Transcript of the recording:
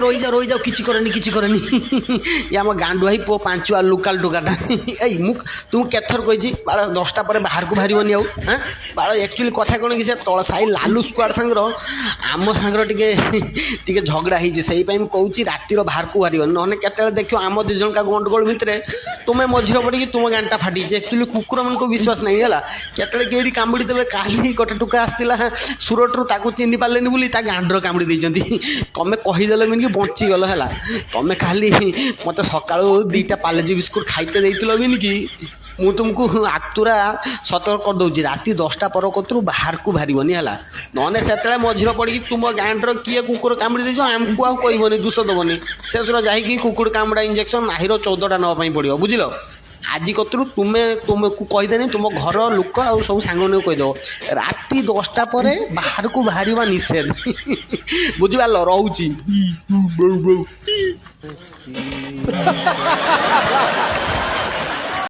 রই যাও কিছু করেনি আম গাঁডু ভাই পুଅ ପାଞ୍ଚୁଆ ଲୋକାଲ ଟୋକାଟା ଏଇ ମୁଁ ତୁମକୁ କେଥର କହିଛି ବାଳ 10ଟା ପରେ ବାହାରକୁ ବାହାରିବନି ଆଉ ହଁ ବାଳ ଆକ୍ଚୁଆଲି କଥା କ'ଣ କି ସେ ତଳ ସାହି ଲାଲୁ ସ୍କ୍ୱାଡ୍ ସାଙ୍ଗର ଆମ ସାଙ୍ଗର ଟିକେ ଝଗଡ଼ା ହେଇଛି ସେଇପାଇଁ ମୁଁ କହୁଛି ରାତିର ବାହାରକୁ ବାହାରିବନି ନହେଲେ କେତେବେଳେ ଦେଖିବ ଆମ ଦୁଇ ଜଣଙ୍କ ଗଣ୍ଡଗୋଳ ଭିତରେ ତୁମେ ମଝିରେ ପଡ଼ିକି ତୁମ ଗାଁଟା ଫାଟିଛି ଆକ୍ଚୁଆଲି କୁକୁରମାନଙ୍କୁ ବିଶ୍ୱାସ ନାହିଁ ହେଲା କେତେବେଳେ କେଉଁଠି କାମୁଡ଼ି ଦେବେ କାଲି ଗୋଟେ ଟୋକା ଆସିଥିଲା ସୁରଟରୁ ତାକୁ ଚିହ୍ନି ପାରିଲେନି ବୋଲି ତା ଗାଣ୍ଡର କାମୁଡ଼ି ଦେଇଛନ୍ତି ତମେ କହିଦେଲ ମିନିକି ବଞ୍ଚିଗଲ ହେଲା ତମେ ଖାଲି ମୋତେ ସକାଳୁ 2ଟା ପାଲେଜି ବିସ୍କୁଟ ଖାଇତେ ଦେଇଥିଲ ମିନିକି ମୁଁ ତୁମକୁ ଆକ୍ତୁରା ସତର୍କ କରିଦେଉଛି ରାତି 10ଟା ପର କତରୁ ବାହାରକୁ ବାହାରିବନି ହେଲା ନହେଲେ ସେତେବେଳେ ମଝିରେ ପଡ଼ିକି ତୁମ ଗାଁର କିଏ କୁକୁର କାମୁଡ଼ି ଦେଇଛ ଆମକୁ ଆଉ କହିବନି ଦୋଷ ଦେବନି ଶେଷର ଯାଇକି କୁକୁର କାମୁଡ଼ା ଇଞ୍ଜେକ୍ସନ୍ ମାହିର 14ଟା ନେବା ପାଇଁ ପଡ଼ିବ ବୁଝିଲ ଆଜି କତରୁ ତୁମକୁ କହିଦେନି ତୁମ ଘର ଲୋକ ଆଉ ସବୁ ସାଙ୍ଗମାନଙ୍କୁ କହିଦେବ ରାତି 10ଟା ପରେ ବାହାରକୁ ବାହାରିବା ନିଷେଧ ବୁଝିପାରିଲ ରହୁଛି